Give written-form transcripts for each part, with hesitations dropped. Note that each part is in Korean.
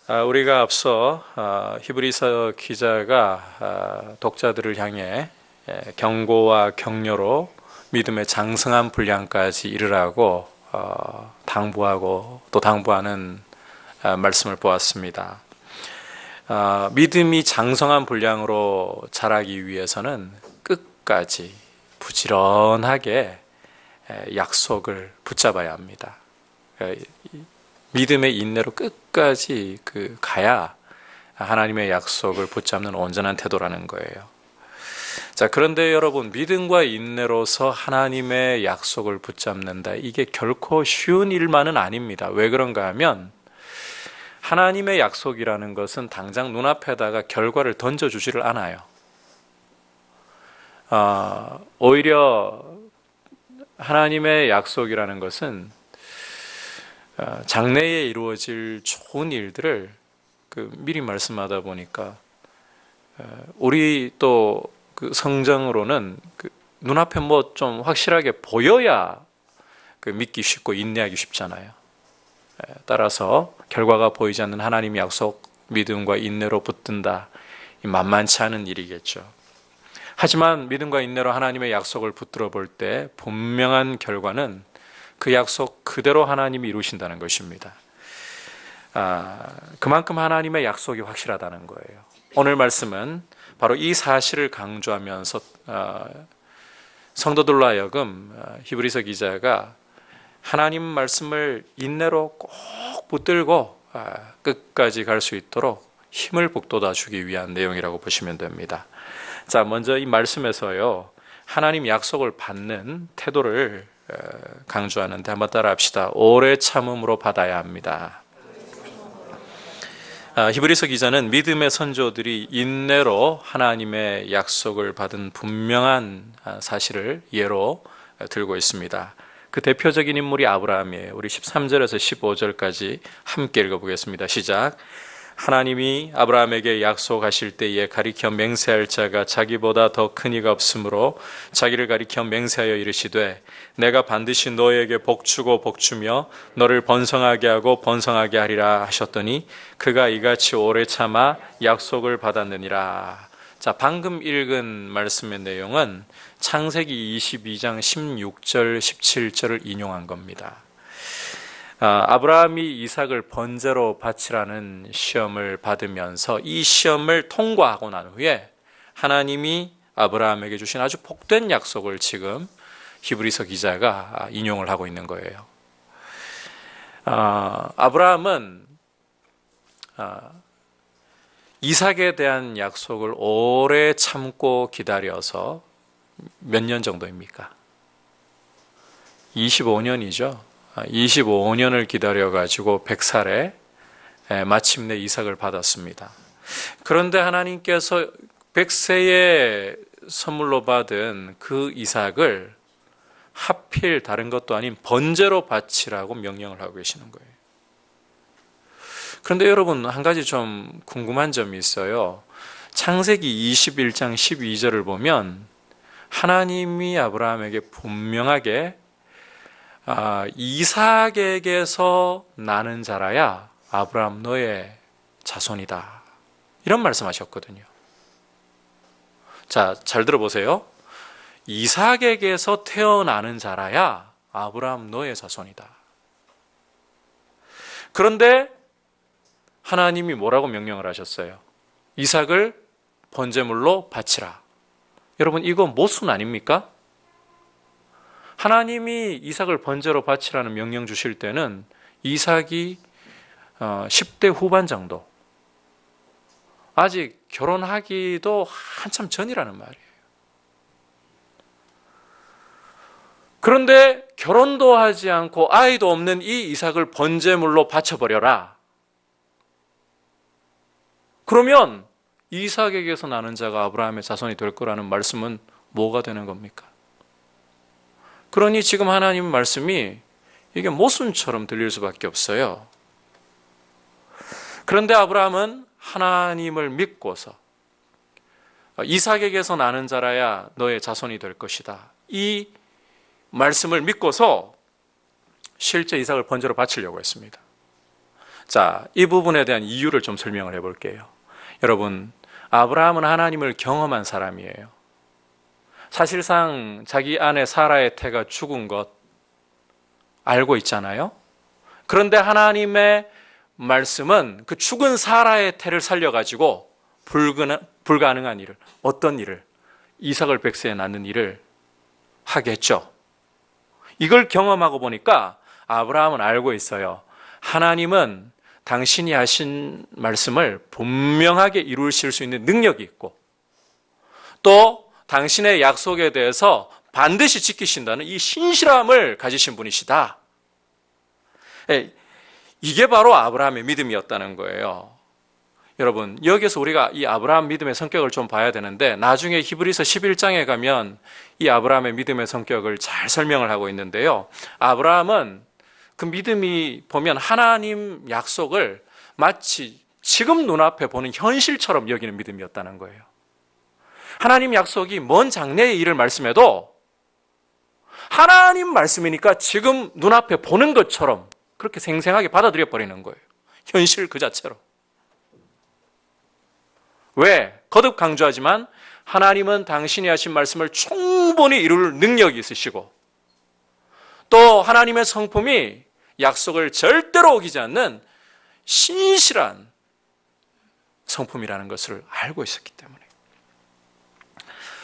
우리가 앞서 히브리서 기자가 독자들을 향해 경고와 격려로 믿음의 장성한 분량까지 이르라고 당부하고 또 당부하는 말씀을 보았습니다. 믿음이 장성한 분량으로 자라기 위해서는 끝까지 부지런하게 약속을 붙잡아야 합니다. 믿음의 인내로 끝까지 가야 하나님의 약속을 붙잡는 온전한 태도라는 거예요. 자, 그런데 여러분, 믿음과 인내로서 하나님의 약속을 붙잡는다. 이게 결코 쉬운 일만은 아닙니다. 왜 그런가 하면 하나님의 약속이라는 것은 당장 눈앞에다가 결과를 던져주지를 않아요. 오히려 하나님의 약속이라는 것은 장래에 이루어질 좋은 일들을 미리 말씀하다 보니까 우리 또 성정으로는 눈앞에 뭐 좀 확실하게 보여야 믿기 쉽고 인내하기 쉽잖아요. 따라서 결과가 보이지 않는 하나님의 약속, 믿음과 인내로 붙든다. 만만치 않은 일이겠죠. 하지만 믿음과 인내로 하나님의 약속을 붙들어 볼 때 분명한 결과는 그 약속 그대로 하나님이 이루신다는 것입니다. 그만큼 하나님의 약속이 확실하다는 거예요. 오늘 말씀은 바로 이 사실을 강조하면서 성도들로 하여금 히브리서 기자가 하나님 말씀을 인내로 꼭 붙들고 끝까지 갈 수 있도록 힘을 북돋아 주기 위한 내용이라고 보시면 됩니다. 자, 먼저 이 말씀에서요, 하나님 약속을 받는 태도를 강조하는데 한번 따라 합시다. 오래 참음으로 받아야 합니다. 히브리서 기자는 믿음의 선조들이 인내로 하나님의 약속을 받은 분명한 사실을 예로 들고 있습니다. 그 대표적인 인물이 아브라함이에요. 우리 13절에서 15절까지 함께 읽어보겠습니다. 시작. 하나님이 아브라함에게 약속하실 때에 가리켜 맹세할 자가 자기보다 더 큰 이가 없으므로 자기를 가리켜 맹세하여 이르시되 내가 반드시 너에게 복주고 복주며 너를 번성하게 하고 번성하게 하리라 하셨더니 그가 이같이 오래 참아 약속을 받았느니라. 자, 방금 읽은 말씀의 내용은 창세기 22장 16절 17절을 인용한 겁니다. 아브라함이 이삭을 번제로 바치라는 시험을 받으면서 이 시험을 통과하고 난 후에 하나님이 아브라함에게 주신 아주 복된 약속을 지금 히브리서 기자가 인용을 하고 있는 거예요. 아브라함은 이삭에 대한 약속을 오래 참고 기다려서 몇 년 정도입니까? 25년이죠. 25년을 기다려가지고 100살에 마침내 이삭을 받았습니다. 그런데 하나님께서 100세에 선물로 받은 그 이삭을 하필 다른 것도 아닌 번제로 바치라고 명령을 하고 계시는 거예요. 그런데 여러분, 한 가지 좀 궁금한 점이 있어요. 창세기 21장 12절을 보면 하나님이 아브라함에게 분명하게 이삭에게서 나는 자라야 아브라함 너의 자손이다, 이런 말씀하셨거든요. 자, 잘 들어보세요. 이삭에게서 태어나는 자라야 아브라함 너의 자손이다. 그런데 하나님이 뭐라고 명령을 하셨어요? 이삭을 번제물로 바치라. 여러분, 이거 모순 아닙니까? 하나님이 이삭을 번제로 바치라는 명령 주실 때는 이삭이 10대 후반 정도, 아직 결혼하기도 한참 전이라는 말이에요. 그런데 결혼도 하지 않고 아이도 없는 이 이삭을 번제물로 바쳐버려라. 그러면 이삭에게서 나는 자가 아브라함의 자손이 될 거라는 말씀은 뭐가 되는 겁니까? 그러니 지금 하나님 말씀이 이게 모순처럼 들릴 수밖에 없어요. 그런데 아브라함은 하나님을 믿고서 이삭에게서 나는 자라야 너의 자손이 될 것이다, 이 말씀을 믿고서 실제 이삭을 번제로 바치려고 했습니다. 자, 이 부분에 대한 이유를 좀 설명을 해볼게요. 여러분, 아브라함은 하나님을 경험한 사람이에요. 사실상 자기 아내 사라의 태가 죽은 것 알고 있잖아요. 그런데 하나님의 말씀은 그 죽은 사라의 태를 살려가지고 불가능한 일을, 어떤 일을, 이삭을 백세에 낳는 일을 하게 했죠. 이걸 경험하고 보니까 아브라함은 알고 있어요. 하나님은 당신이 하신 말씀을 분명하게 이루실 수 있는 능력이 있고, 또 당신의 약속에 대해서 반드시 지키신다는 이 신실함을 가지신 분이시다. 이게 바로 아브라함의 믿음이었다는 거예요. 여러분, 여기서 우리가 이 아브라함 믿음의 성격을 좀 봐야 되는데, 나중에 히브리서 11장에 가면 이 아브라함의 믿음의 성격을 잘 설명을 하고 있는데요. 아브라함은 그 믿음이 보면 하나님 약속을 마치 지금 눈앞에 보는 현실처럼 여기는 믿음이었다는 거예요. 하나님 약속이 먼 장래의 일을 말씀해도 하나님 말씀이니까 지금 눈앞에 보는 것처럼 그렇게 생생하게 받아들여 버리는 거예요. 현실 그 자체로. 왜? 거듭 강조하지만 하나님은 당신이 하신 말씀을 충분히 이룰 능력이 있으시고, 또 하나님의 성품이 약속을 절대로 어기지 않는 신실한 성품이라는 것을 알고 있었기 때문에.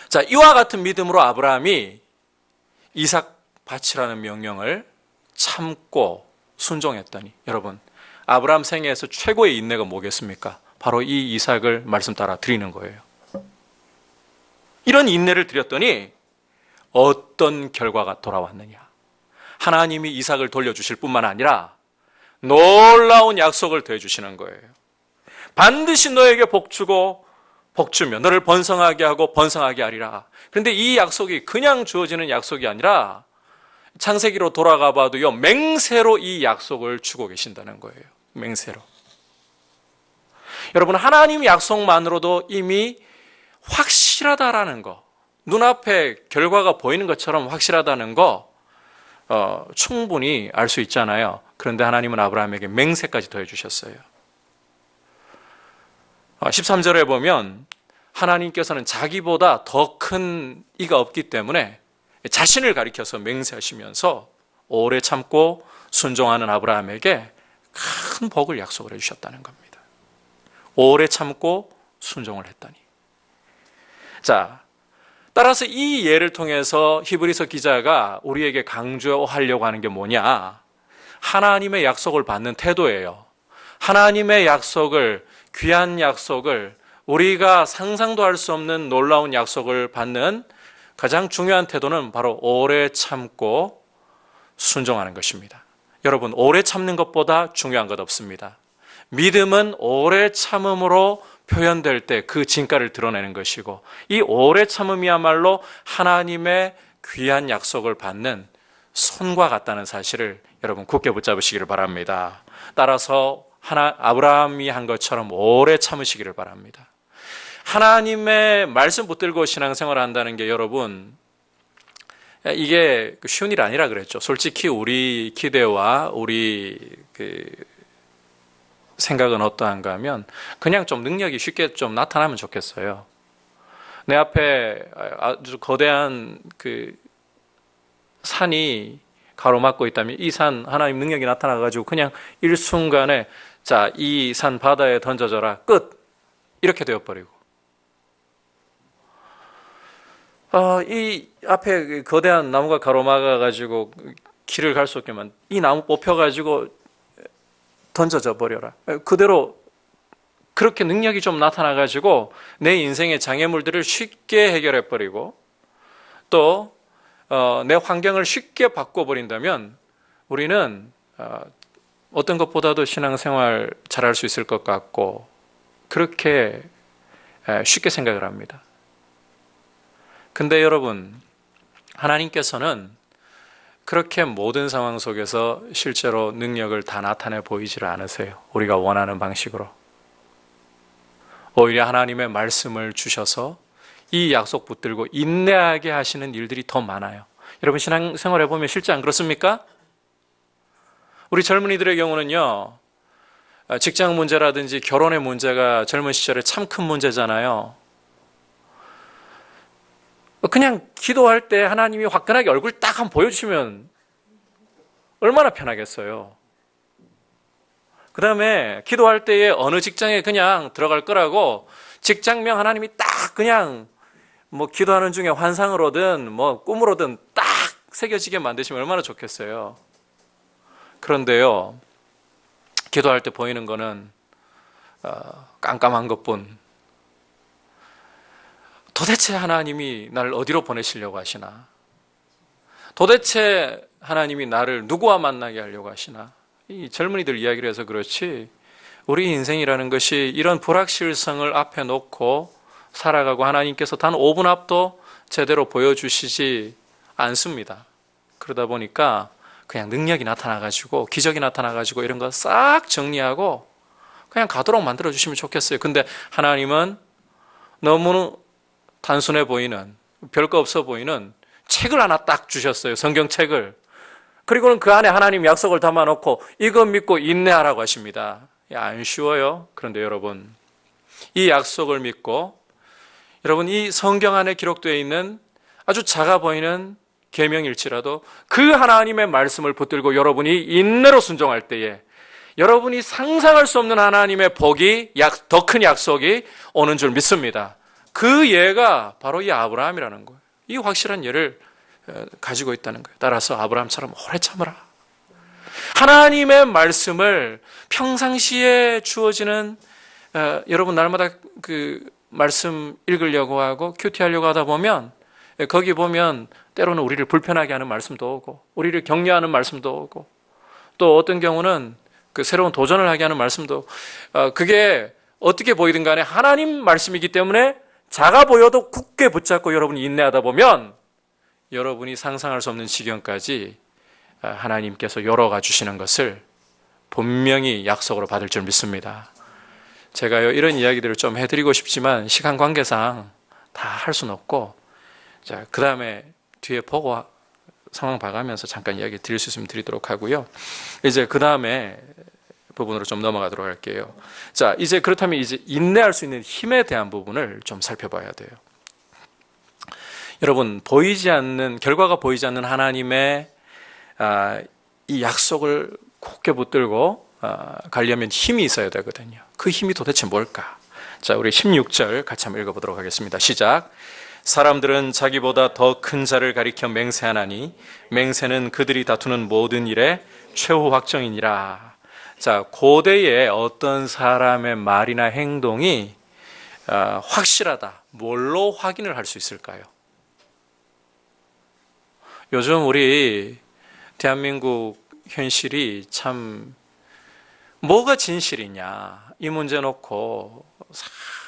자, 이와 같은 믿음으로 아브라함이 이삭 바치라는 명령을 참고 순종했더니, 여러분, 아브라함 생애에서 최고의 인내가 뭐겠습니까? 바로 이 이삭을 말씀 따라 드리는 거예요. 이런 인내를 드렸더니 어떤 결과가 돌아왔느냐? 하나님이 이삭을 돌려주실 뿐만 아니라 놀라운 약속을 더해주시는 거예요. 반드시 너에게 복주고 복주며 너를 번성하게 하고 번성하게 하리라. 그런데 이 약속이 그냥 주어지는 약속이 아니라 창세기로 돌아가 봐도요, 맹세로 이 약속을 주고 계신다는 거예요. 맹세로. 여러분, 하나님 약속만으로도 이미 확실하다라는 거, 눈앞에 결과가 보이는 것처럼 확실하다는 거 충분히 알 수 있잖아요. 그런데 하나님은 아브라함에게 맹세까지 더해 주셨어요. 13절에 보면 하나님께서는 자기보다 더 큰 이가 없기 때문에 자신을 가리켜서 맹세하시면서 오래 참고 순종하는 아브라함에게 큰 복을 약속을 해주셨다는 겁니다. 오래 참고 순종을 했더니. 자, 따라서 이 예를 통해서 히브리서 기자가 우리에게 강조하려고 하는 게 뭐냐? 하나님의 약속을 받는 태도예요. 하나님의 약속을, 귀한 약속을, 우리가 상상도 할 수 없는 놀라운 약속을 받는 가장 중요한 태도는 바로 오래 참고 순종하는 것입니다. 여러분, 오래 참는 것보다 중요한 것 없습니다. 믿음은 오래 참음으로 표현될 때 그 진가를 드러내는 것이고, 이 오래 참음이야말로 하나님의 귀한 약속을 받는 손과 같다는 사실을 여러분 굳게 붙잡으시기를 바랍니다. 따라서 아브라함이 한 것처럼 오래 참으시기를 바랍니다. 하나님의 말씀 붙들고 신앙생활을 한다는 게, 여러분, 이게 쉬운 일 아니라 그랬죠. 솔직히 우리 기대와 우리 생각은 어떠한가 하면 그냥 좀 능력이 쉽게 좀 나타나면 좋겠어요. 내 앞에 아주 거대한 산이 가로막고 있다면 이 산 하나님 능력이 나타나가지고 그냥 일순간에 자, 이 산 바다에 던져져라, 끝, 이렇게 되어버리고, 이 앞에 거대한 나무가 가로막아가지고 길을 갈 수 없게만 이 나무 뽑혀가지고 던져져 버려라. 그대로 그렇게 능력이 좀 나타나가지고 내 인생의 장애물들을 쉽게 해결해버리고 또 내 환경을 쉽게 바꿔버린다면 우리는 어떤 것보다도 신앙생활 잘할 수 있을 것 같고 그렇게 쉽게 생각을 합니다. 근데 여러분, 하나님께서는 그렇게 모든 상황 속에서 실제로 능력을 다 나타내 보이지를 않으세요. 우리가 원하는 방식으로. 오히려 하나님의 말씀을 주셔서 이 약속 붙들고 인내하게 하시는 일들이 더 많아요. 여러분, 신앙생활 해보면 실제 안 그렇습니까? 우리 젊은이들의 경우는요, 직장 문제라든지 결혼의 문제가 젊은 시절에 참 큰 문제잖아요. 그냥 기도할 때 하나님이 화끈하게 얼굴 딱 한번 보여주시면 얼마나 편하겠어요. 그 다음에 기도할 때에 어느 직장에 그냥 들어갈 거라고 직장명 하나님이 딱 그냥 뭐 기도하는 중에 환상으로든 뭐 꿈으로든 딱 새겨지게 만드시면 얼마나 좋겠어요. 그런데요, 기도할 때 보이는 거는 깜깜한 것뿐. 도대체 하나님이 나를 어디로 보내시려고 하시나? 도대체 하나님이 나를 누구와 만나게 하려고 하시나? 이 젊은이들 이야기를 해서 그렇지, 우리 인생이라는 것이 이런 불확실성을 앞에 놓고 살아가고 하나님께서 단 5분 앞도 제대로 보여주시지 않습니다. 그러다 보니까 그냥 능력이 나타나가지고 기적이 나타나가지고 이런 거 싹 정리하고 그냥 가도록 만들어주시면 좋겠어요. 근데 하나님은 너무 단순해 보이는, 별거 없어 보이는 책을 하나 딱 주셨어요. 성경책을. 그리고는 그 안에 하나님 약속을 담아놓고 이거 믿고 인내하라고 하십니다. 안 쉬워요. 그런데 여러분, 이 약속을 믿고 여러분 이 성경 안에 기록되어 있는 아주 작아 보이는 계명일지라도 그 하나님의 말씀을 붙들고 여러분이 인내로 순종할 때에 여러분이 상상할 수 없는 하나님의 복이, 더 큰 약속이 오는 줄 믿습니다. 그 예가 바로 이 아브라함이라는 거예요. 이 확실한 예를 가지고 있다는 거예요. 따라서 아브라함처럼 오래 참으라. 하나님의 말씀을 평상시에 주어지는 여러분 날마다 그 말씀 읽으려고 하고 큐티하려고 하다 보면 거기 보면 때로는 우리를 불편하게 하는 말씀도 오고 우리를 격려하는 말씀도 오고 또 어떤 경우는 그 새로운 도전을 하게 하는 말씀도 그게 어떻게 보이든 간에 하나님 말씀이기 때문에 작아 보여도 굳게 붙잡고 여러분이 인내하다 보면 여러분이 상상할 수 없는 지경까지 하나님께서 열어가 주시는 것을 분명히 약속으로 받을 줄 믿습니다. 제가요 이런 이야기들을 좀 해드리고 싶지만 시간 관계상 다 할 수는 없고 자, 그 다음에 뒤에 보고 상황 봐가면서 잠깐 이야기 드릴 수 있으면 드리도록 하고요. 이제 그 다음에 부분으로 좀 넘어가도록 할게요. 자, 이제 그렇다면 이제 인내할 수 있는 힘에 대한 부분을 좀 살펴봐야 돼요. 여러분, 보이지 않는, 결과가 보이지 않는 하나님의 이 약속을 굳게 붙들고 가려면 힘이 있어야 되거든요. 그 힘이 도대체 뭘까? 자, 우리 16절 같이 한번 읽어보도록 하겠습니다. 시작. 사람들은 자기보다 더 큰 자를 가리켜 맹세하나니 맹세는 그들이 다투는 모든 일의 최후 확정이니라. 자, 고대에 어떤 사람의 말이나 행동이 확실하다. 뭘로 확인을 할 수 있을까요? 요즘 우리 대한민국 현실이 참 뭐가 진실이냐 이 문제 놓고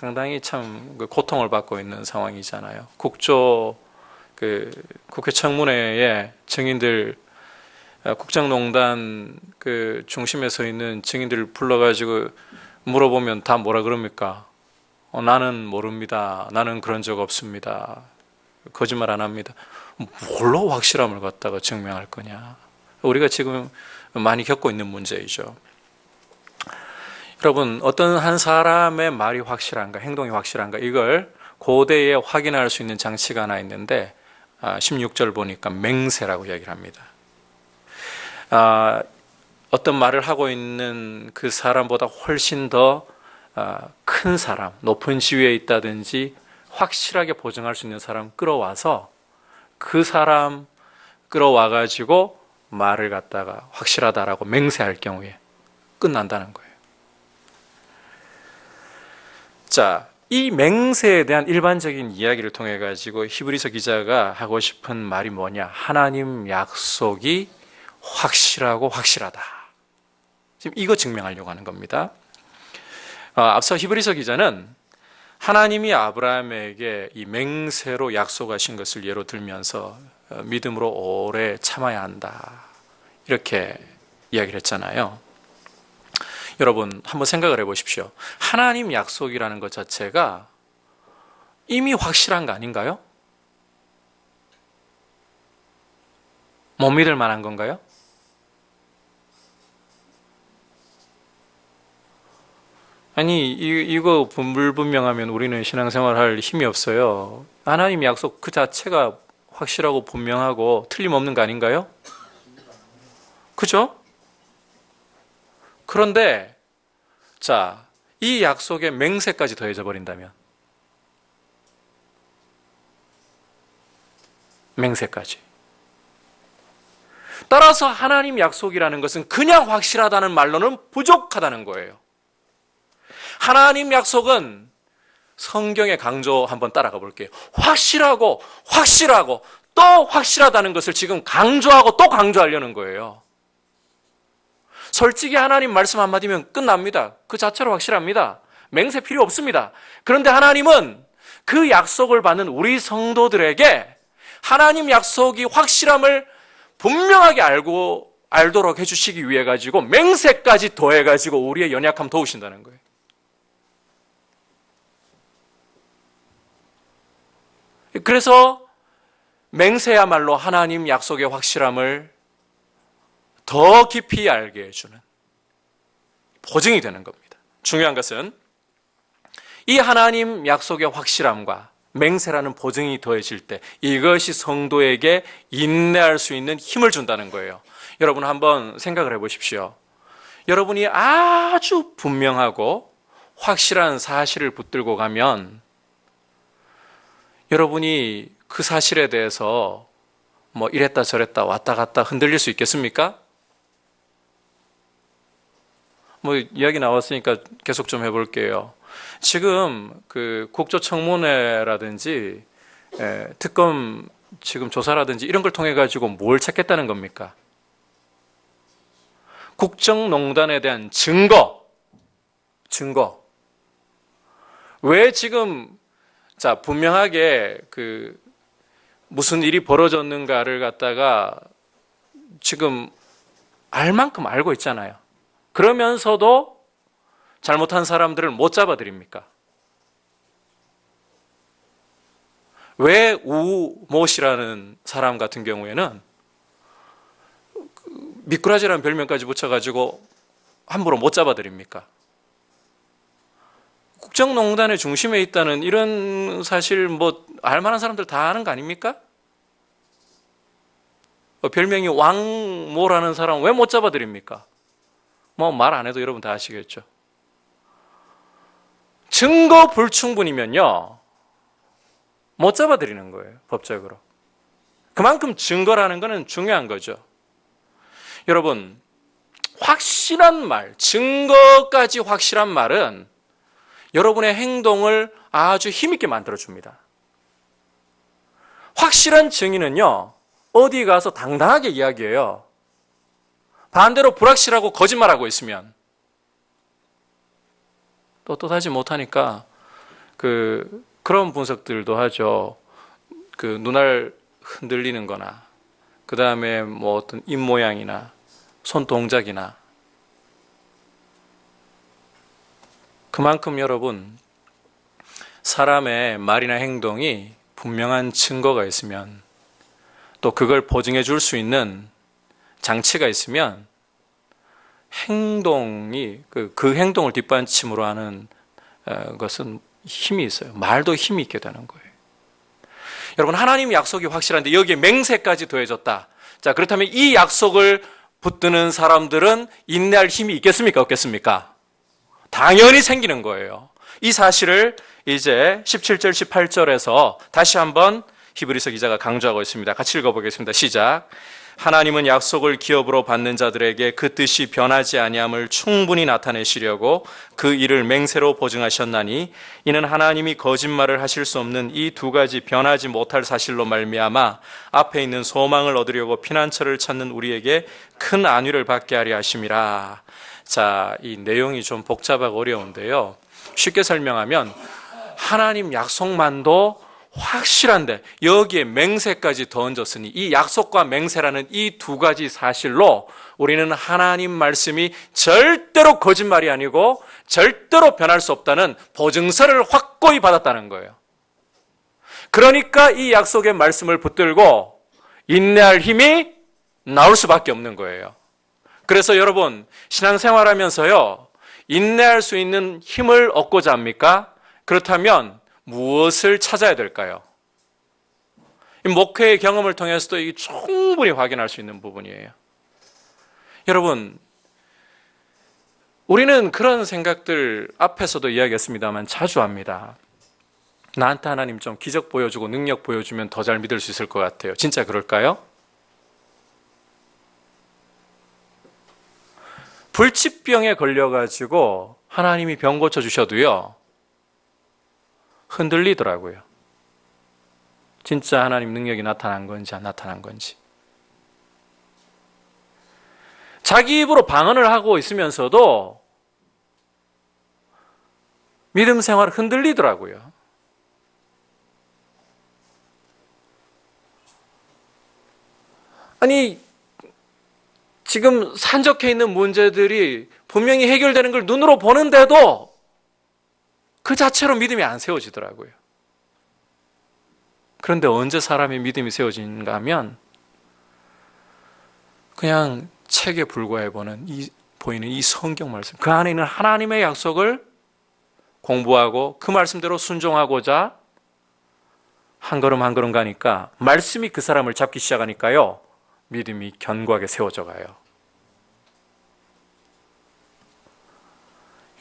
상당히 참 고통을 받고 있는 상황이잖아요. 국회 청문회에 증인들 국정농단 중심에 서 있는 증인들을 불러가지고 물어보면 다 뭐라 그럽니까? 나는 모릅니다. 나는 그런 적 없습니다. 거짓말 안 합니다. 뭘로 확실함을 갖다가 증명할 거냐? 우리가 지금 많이 겪고 있는 문제이죠. 여러분, 어떤 한 사람의 말이 확실한가, 행동이 확실한가, 이걸 고대에 확인할 수 있는 장치가 하나 있는데 16절 보니까 맹세라고 이야기를 합니다. 어떤 말을 하고 있는 그 사람보다 훨씬 더 큰 사람, 높은 지위에 있다든지 확실하게 보증할 수 있는 사람 끌어와서 그 사람 끌어와가지고 말을 갖다가 확실하다라고 맹세할 경우에 끝난다는 거예요. 자, 이 맹세에 대한 일반적인 이야기를 통해 가지고 히브리서 기자가 하고 싶은 말이 뭐냐? 하나님 약속이 확실하고 확실하다. 지금 이거 증명하려고 하는 겁니다. 앞서 히브리서 기자는 하나님이 아브라함에게 이 맹세로 약속하신 것을 예로 들면서 믿음으로 오래 참아야 한다. 이렇게 이야기를 했잖아요. 여러분 한번 생각을 해보십시오. 하나님 약속이라는 것 자체가 이미 확실한 거 아닌가요? 못 믿을 만한 건가요? 아니, 이거 불분명하면 우리는 신앙생활할 힘이 없어요. 하나님 약속 그 자체가 확실하고 분명하고 틀림없는 거 아닌가요? 그죠? 그런데 자, 이 약속에 맹세까지 더해져 버린다면, 맹세까지. 따라서 하나님 약속이라는 것은 그냥 확실하다는 말로는 부족하다는 거예요. 하나님 약속은 성경의 강조 한번 따라가 볼게요. 확실하고 확실하고 또 확실하다는 것을 지금 강조하고 또 강조하려는 거예요. 솔직히 하나님 말씀 한마디면 끝납니다. 그 자체로 확실합니다. 맹세 필요 없습니다. 그런데 하나님은 그 약속을 받는 우리 성도들에게 하나님 약속이 확실함을 분명하게 알도록 해주시기 위해 가지고 맹세까지 더해 가지고 우리의 연약함 도우신다는 거예요. 그래서 맹세야말로 하나님 약속의 확실함을 더 깊이 알게 해주는 보증이 되는 겁니다. 중요한 것은 이 하나님 약속의 확실함과 맹세라는 보증이 더해질 때 이것이 성도에게 인내할 수 있는 힘을 준다는 거예요. 여러분 한번 생각을 해보십시오. 여러분이 아주 분명하고 확실한 사실을 붙들고 가면 여러분이 그 사실에 대해서 뭐 이랬다 저랬다 왔다 갔다 흔들릴 수 있겠습니까? 뭐 이야기 나왔으니까 계속 좀 해볼게요. 지금 그 국조청문회라든지 특검 지금 조사라든지 이런 걸 통해 가지고 뭘 찾겠다는 겁니까? 국정농단에 대한 증거. 왜 지금 자 분명하게 그 무슨 일이 벌어졌는가를 갖다가 지금 알 만큼 알고 있잖아요. 그러면서도 잘못한 사람들을 못 잡아드립니까? 왜 우모 씨라는 사람 같은 경우에는 미꾸라지라는 별명까지 붙여가지고 함부로 못 잡아드립니까? 국정농단의 중심에 있다는 이런 사실 뭐 알만한 사람들 다 아는 거 아닙니까? 별명이 왕모라는 사람 왜 못 잡아드립니까? 뭐 말 안 해도 여러분 다 아시겠죠. 증거 불충분이면요 못 잡아드리는 거예요. 법적으로. 그만큼 증거라는 거는 중요한 거죠. 여러분 확실한 말, 증거까지 확실한 말은 여러분의 행동을 아주 힘있게 만들어줍니다. 확실한 증인은요 어디 가서 당당하게 이야기해요. 반대로 불확실하고 거짓말하고 있으면 떳떳하지 못하니까 그런 분석들도 하죠. 그 눈알 흔들리는 거나 그 다음에 뭐 어떤 입 모양이나 손 동작이나 그만큼 여러분 사람의 말이나 행동이 분명한 증거가 있으면 또 그걸 보증해 줄 수 있는 장치가 있으면 행동이 그 행동을 뒷받침으로 하는 것은 힘이 있어요. 말도 힘이 있게 되는 거예요. 여러분 하나님 약속이 확실한데 여기에 맹세까지 더해졌다. 자 그렇다면 이 약속을 붙드는 사람들은 인내할 힘이 있겠습니까? 없겠습니까? 당연히 생기는 거예요. 이 사실을 이제 17절 18절에서 다시 한번 히브리서 기자가 강조하고 있습니다. 같이 읽어보겠습니다. 시작. 하나님은 약속을 기업으로 받는 자들에게 그 뜻이 변하지 아니함을 충분히 나타내시려고 그 일을 맹세로 보증하셨나니 이는 하나님이 거짓말을 하실 수 없는 이 두 가지 변하지 못할 사실로 말미암아 앞에 있는 소망을 얻으려고 피난처를 찾는 우리에게 큰 안위를 받게 하려 하심이라. 자, 이 내용이 좀 복잡하고 어려운데요. 쉽게 설명하면 하나님 약속만도 확실한데 여기에 맹세까지 더 얹었으니 이 약속과 맹세라는 이 두 가지 사실로 우리는 하나님 말씀이 절대로 거짓말이 아니고 절대로 변할 수 없다는 보증서를 확고히 받았다는 거예요. 그러니까 이 약속의 말씀을 붙들고 인내할 힘이 나올 수밖에 없는 거예요. 그래서 여러분 신앙생활하면서요 인내할 수 있는 힘을 얻고자 합니까? 그렇다면 무엇을 찾아야 될까요? 이 목회의 경험을 통해서도 이게 충분히 확인할 수 있는 부분이에요. 여러분, 우리는 그런 생각들 앞에서도 이야기했습니다만 자주 합니다. 나한테 하나님 좀 기적 보여주고 능력 보여주면 더 잘 믿을 수 있을 것 같아요. 진짜 그럴까요? 불치병에 걸려가지고 하나님이 병 고쳐주셔도요, 흔들리더라고요. 진짜 하나님 능력이 나타난 건지 안 나타난 건지. 자기 입으로 방언을 하고 있으면서도 믿음 생활 흔들리더라고요. 아니, 지금 산적해 있는 문제들이 분명히 해결되는 걸 눈으로 보는데도 그 자체로 믿음이 안 세워지더라고요. 그런데 언제 사람의 믿음이 세워지는가 하면 그냥 책에 불과해 보이는 이 성경 말씀, 그 안에 있는 하나님의 약속을 공부하고 그 말씀대로 순종하고자 한 걸음 한 걸음 가니까 말씀이 그 사람을 잡기 시작하니까요, 믿음이 견고하게 세워져 가요.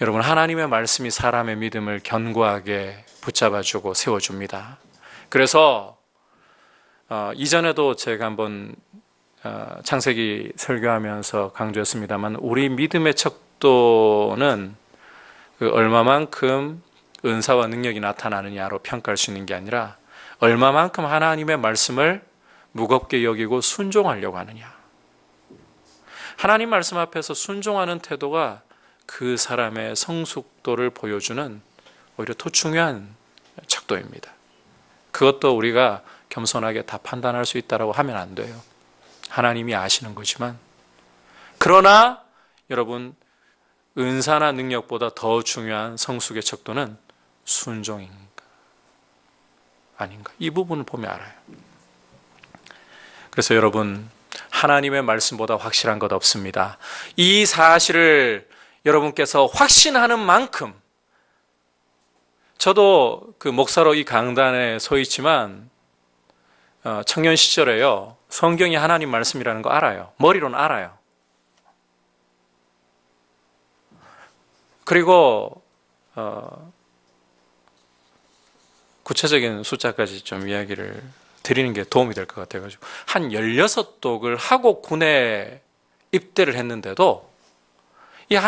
여러분, 하나님의 말씀이 사람의 믿음을 견고하게 붙잡아주고 세워줍니다. 그래서 이전에도 제가 한번 창세기 설교하면서 강조했습니다만, 우리 믿음의 척도는 얼마만큼 은사와 능력이 나타나느냐로 평가할 수 있는 게 아니라 얼마만큼 하나님의 말씀을 무겁게 여기고 순종하려고 하느냐. 하나님 말씀 앞에서 순종하는 태도가 그 사람의 성숙도를 보여주는 오히려 더 중요한 척도입니다. 그것도 우리가 겸손하게 다 판단할 수 있다고 하면 안 돼요. 하나님이 아시는 거지만, 그러나 여러분, 은사나 능력보다 더 중요한 성숙의 척도는 순종인가 아닌가, 이 부분을 보면 알아요. 그래서 여러분, 하나님의 말씀보다 확실한 것 없습니다. 이 사실을 여러분께서 확신하는 만큼, 저도 그 목사로 이 강단에 서 있지만 청년 시절에요, 성경이 하나님 말씀이라는 거 알아요. 머리로는 알아요. 그리고 구체적인 숫자까지 좀 이야기를 드리는 게 도움이 될 것 같아가지고, 한 16독을 하고 군에 입대를 했는데도, 이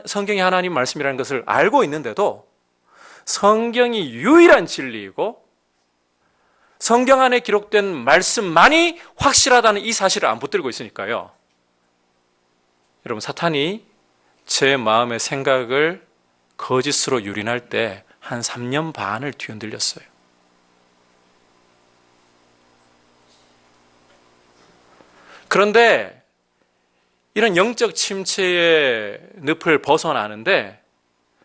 성경이 하나님 말씀이라는 것을 알고 있는데도 성경이 유일한 진리이고 성경 안에 기록된 말씀만이 확실하다는 이 사실을 안 붙들고 있으니까요, 여러분, 사탄이 제 마음의 생각을 거짓으로 유린할 때 한 3년 반을 뒤흔들렸어요. 그런데 이런 영적 침체의 늪을 벗어나는데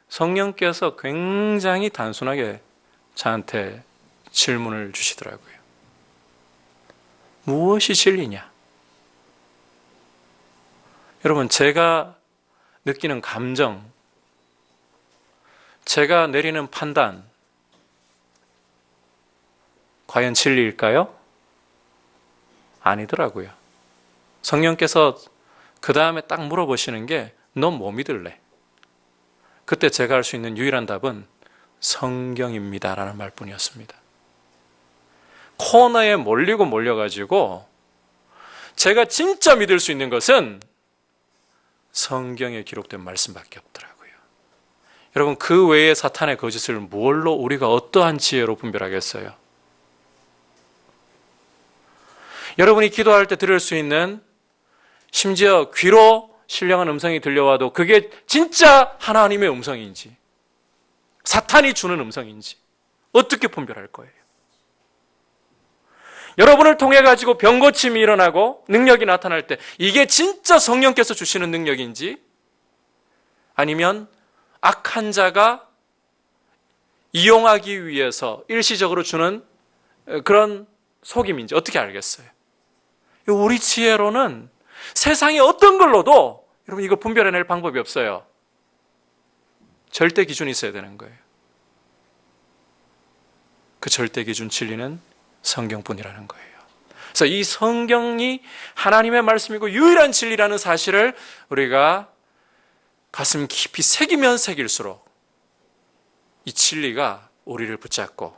성령께서 굉장히 단순하게 저한테 질문을 주시더라고요. 무엇이 진리냐? 여러분, 제가 느끼는 감정, 제가 내리는 판단, 과연 진리일까요? 아니더라고요. 성령께서 그 다음에 딱 물어보시는 게, 너 뭐 믿을래? 그때 제가 할 수 있는 유일한 답은 성경입니다 라는 말뿐이었습니다. 코너에 몰려가지고 제가 진짜 믿을 수 있는 것은 성경에 기록된 말씀밖에 없더라고요. 여러분, 그 외에 사탄의 거짓을 뭘로 우리가 어떠한 지혜로 분별하겠어요? 여러분이 기도할 때 들을 수 있는, 심지어 귀로 신령한 음성이 들려와도 그게 진짜 하나님의 음성인지 사탄이 주는 음성인지 어떻게 분별할 거예요? 여러분을 통해 가지고 병고침이 일어나고 능력이 나타날 때 이게 진짜 성령께서 주시는 능력인지, 아니면 악한 자가 이용하기 위해서 일시적으로 주는 그런 속임인지 어떻게 알겠어요? 우리 지혜로는 세상의 어떤 걸로도 여러분 이거 분별해낼 방법이 없어요. 절대 기준이 있어야 되는 거예요. 그 절대 기준 진리는 성경뿐이라는 거예요. 그래서 이 성경이 하나님의 말씀이고 유일한 진리라는 사실을 우리가 가슴 깊이 새기면 새길수록 이 진리가 우리를 붙잡고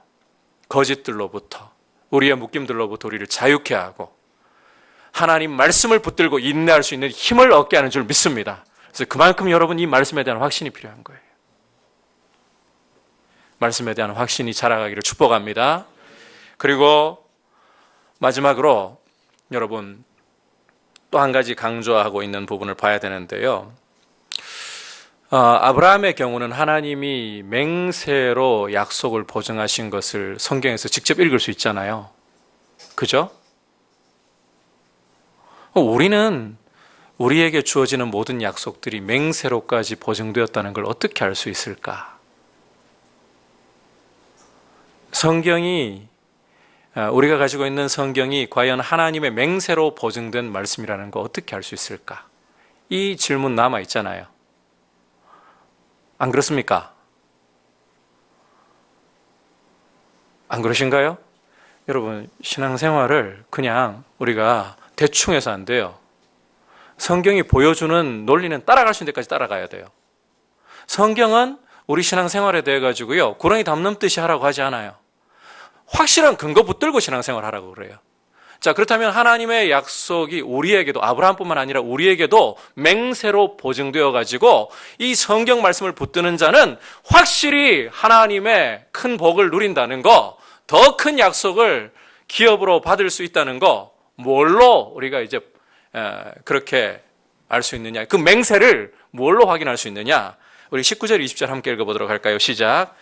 거짓들로부터, 우리의 묶임들로부터 우리를 자유케 하고 하나님 말씀을 붙들고 인내할 수 있는 힘을 얻게 하는 줄 믿습니다. 그래서 그만큼 여러분 이 말씀에 대한 확신이 필요한 거예요. 말씀에 대한 확신이 자라가기를 축복합니다. 그리고 마지막으로 여러분 또 한 가지 강조하고 있는 부분을 봐야 되는데요. 아브라함의 경우는 하나님이 맹세로 약속을 보증하신 것을 성경에서 직접 읽을 수 있잖아요. 그죠? 우리는 우리에게 주어지는 모든 약속들이 맹세로까지 보증되었다는 걸 어떻게 알 수 있을까? 성경이, 우리가 가지고 있는 성경이 과연 하나님의 맹세로 보증된 말씀이라는 거 어떻게 알 수 있을까? 이 질문 남아 있잖아요. 안 그렇습니까? 안 그러신가요? 여러분, 신앙생활을 그냥 우리가 대충 해서 안 돼요. 성경이 보여주는 논리는 따라갈 수 있는 데까지 따라가야 돼요. 성경은 우리 신앙생활에 대해 가지고요, 구렁이 담 넘듯이 하라고 하지 않아요. 확실한 근거 붙들고 신앙생활 하라고 그래요. 자, 그렇다면 하나님의 약속이 우리에게도, 아브라함뿐만 아니라 우리에게도 맹세로 보증되어 가지고 이 성경 말씀을 붙드는 자는 확실히 하나님의 큰 복을 누린다는 거, 더 큰 약속을 기업으로 받을 수 있다는 거, 뭘로 우리가 이제 그렇게 알 수 있느냐? 그 맹세를 뭘로 확인할 수 있느냐? 우리 19절, 20절 함께 읽어보도록 할까요? 시작.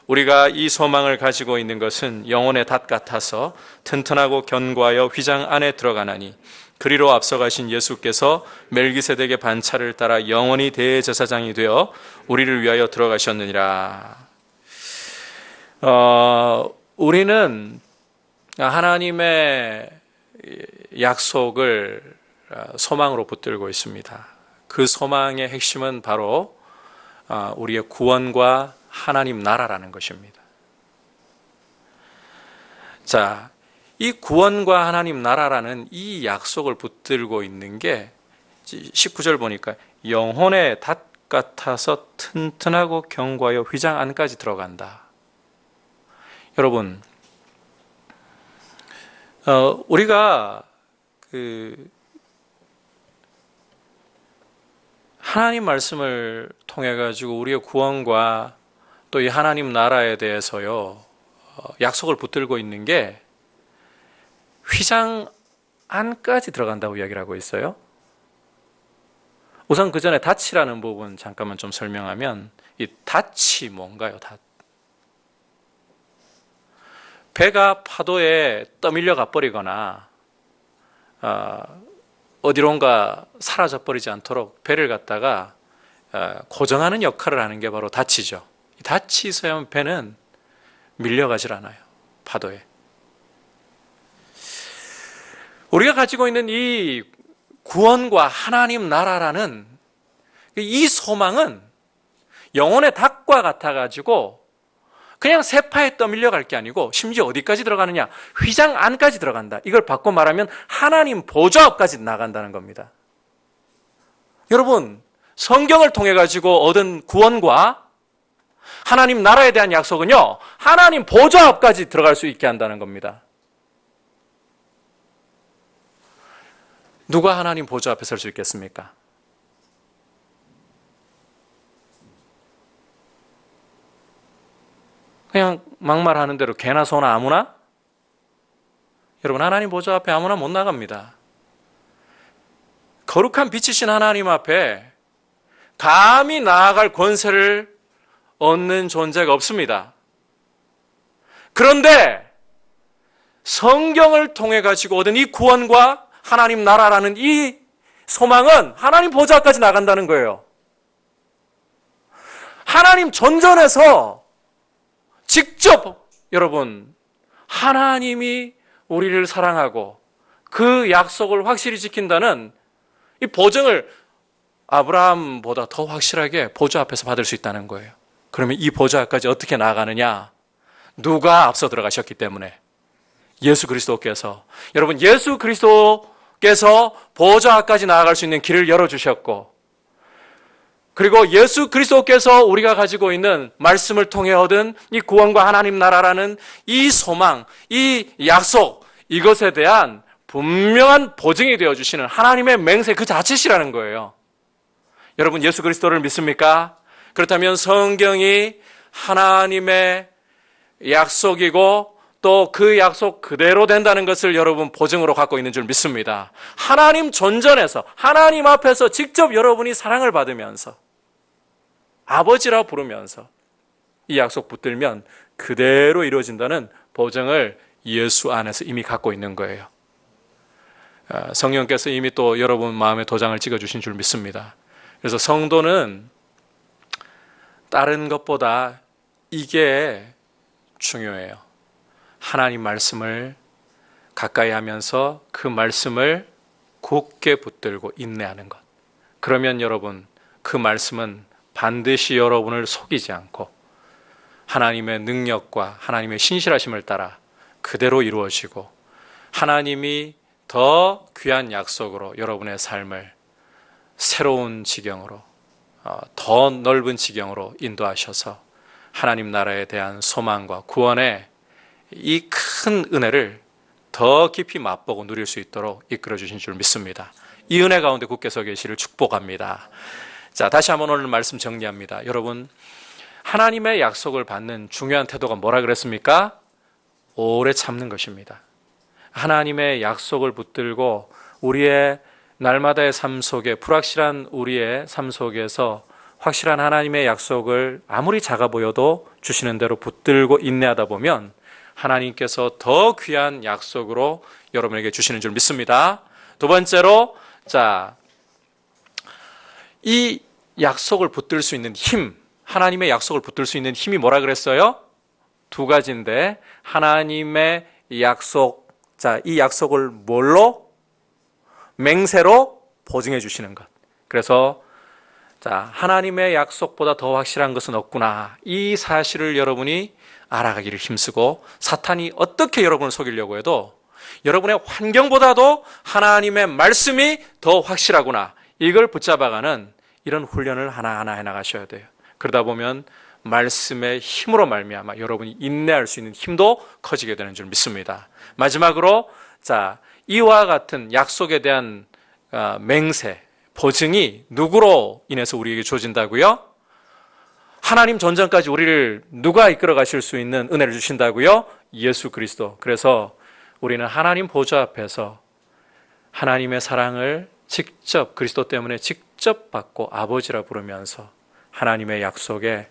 우리가 이 소망을 가지고 있는 것은 영혼의 닷 같아서 튼튼하고 견고하여 휘장 안에 들어가나니 그리로 앞서가신 예수께서 멜기세덱의 반차를 따라 영원히 대제사장이 되어 우리를 위하여 들어가셨느니라. 우리는 하나님의 약속을 소망으로 붙들고 있습니다. 그 소망의 핵심은 바로 우리의 구원과 하나님 나라라는 것입니다. 자, 이 구원과 하나님 나라라는 이 약속을 붙들고 있는 게 19절 보니까 영혼의 닷 같아서 튼튼하고 견고하여 휘장 안까지 들어간다. 여러분, 우리가 하나님 말씀을 통해 가지고 우리의 구원과 또 이 하나님 나라에 대해서요, 약속을 붙들고 있는 게 휘장 안까지 들어간다고 이야기를 하고 있어요. 우선 그 전에 닻이라는 부분 잠깐만 좀 설명하면, 이 닻이 뭔가요? 닻. 배가 파도에 떠밀려 가버리거나 어디론가 사라져 버리지 않도록 배를 갖다가 고정하는 역할을 하는 게 바로 닻이죠. 이 닻이 있어야만 배는 밀려가질 않아요, 파도에. 우리가 가지고 있는 이 구원과 하나님 나라라는 이 소망은 영혼의 닭과 같아가지고 그냥 세파에 떠밀려갈 게 아니고 심지어 어디까지 들어가느냐? 휘장 안까지 들어간다. 이걸 바꿔 말하면 하나님 보좌 앞까지 나간다는 겁니다. 여러분, 성경을 통해 가지고 얻은 구원과 하나님 나라에 대한 약속은요, 하나님 보좌 앞까지 들어갈 수 있게 한다는 겁니다. 누가 하나님 보좌 앞에 설 수 있겠습니까? 그냥 막말하는 대로 개나 소나 아무나? 여러분, 하나님 보좌 앞에 아무나 못 나갑니다. 거룩한 빛이신 하나님 앞에 감히 나아갈 권세를 얻는 존재가 없습니다. 그런데 성경을 통해 가지고 얻은 이 구원과 하나님 나라라는 이 소망은 하나님 보좌까지 나간다는 거예요. 하나님 전전에서 직접 여러분, 하나님이 우리를 사랑하고 그 약속을 확실히 지킨다는 이 보증을 아브라함보다 더 확실하게 보좌 앞에서 받을 수 있다는 거예요. 그러면 이 보좌까지 어떻게 나아가느냐? 누가 앞서 들어가셨기 때문에 예수 그리스도께서, 여러분 예수 그리스도께서 보좌까지 나아갈 수 있는 길을 열어주셨고, 그리고 예수 그리스도께서 우리가 가지고 있는 말씀을 통해 얻은 이 구원과 하나님 나라라는 이 소망, 이 약속, 이것에 대한 분명한 보증이 되어주시는 하나님의 맹세 그 자체시라는 거예요. 여러분 예수 그리스도를 믿습니까? 그렇다면 성경이 하나님의 약속이고 또 그 약속 그대로 된다는 것을 여러분 보증으로 갖고 있는 줄 믿습니다. 하나님 존전에서, 하나님 앞에서 직접 여러분이 사랑을 받으면서 아버지라 부르면서 이 약속 붙들면 그대로 이루어진다는 보증을 예수 안에서 이미 갖고 있는 거예요. 성령께서 이미 또 여러분 마음에 도장을 찍어주신 줄 믿습니다. 그래서 성도는 다른 것보다 이게 중요해요. 하나님 말씀을 가까이 하면서 그 말씀을 굳게 붙들고 인내하는 것. 그러면 여러분 그 말씀은 반드시 여러분을 속이지 않고 하나님의 능력과 하나님의 신실하심을 따라 그대로 이루어지고, 하나님이 더 귀한 약속으로 여러분의 삶을 새로운 지경으로, 더 넓은 지경으로 인도하셔서 하나님 나라에 대한 소망과 구원의 이 큰 은혜를 더 깊이 맛보고 누릴 수 있도록 이끌어 주신 줄 믿습니다. 이 은혜 가운데 굳게 서 계시를 축복합니다. 자, 다시 한번 오늘 말씀 정리합니다. 여러분, 하나님의 약속을 받는 중요한 태도가 뭐라 그랬습니까? 오래 참는 것입니다. 하나님의 약속을 붙들고 우리의 날마다의 삶 속에, 불확실한 우리의 삶 속에서 확실한 하나님의 약속을 아무리 작아 보여도 주시는 대로 붙들고 인내하다 보면 하나님께서 더 귀한 약속으로 여러분에게 주시는 줄 믿습니다. 두 번째로, 자, 이 약속을 붙들 수 있는 힘, 하나님의 약속을 붙들 수 있는 힘이 뭐라 그랬어요? 두 가지인데, 하나님의 약속, 자, 이 약속을 뭘로? 맹세로 보증해 주시는 것. 그래서 자, 하나님의 약속보다 더 확실한 것은 없구나. 이 사실을 여러분이 알아가기를 힘쓰고, 사탄이 어떻게 여러분을 속이려고 해도 여러분의 환경보다도 하나님의 말씀이 더 확실하구나. 이걸 붙잡아가는 이런 훈련을 하나하나 해나가셔야 돼요. 그러다 보면 말씀의 힘으로 말미암아 여러분이 인내할 수 있는 힘도 커지게 되는 줄 믿습니다. 마지막으로, 자, 이와 같은 약속에 대한 맹세, 보증이 누구로 인해서 우리에게 주어진다고요? 하나님 전전까지 우리를 누가 이끌어 가실 수 있는 은혜를 주신다고요? 예수 그리스도. 그래서 우리는 하나님 보좌 앞에서 하나님의 사랑을 직접, 그리스도 때문에 직접 받고 아버지라 부르면서 하나님의 약속에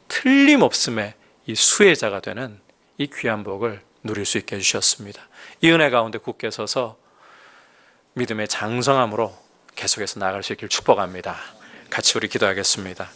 틀림없음의 이 수혜자가 되는 이 귀한 복을 누릴 수 있게 해주셨습니다. 이 은혜 가운데 굳게 서서 믿음의 장성함으로 계속해서 나아갈 수 있기를 축복합니다. 같이 우리 기도하겠습니다.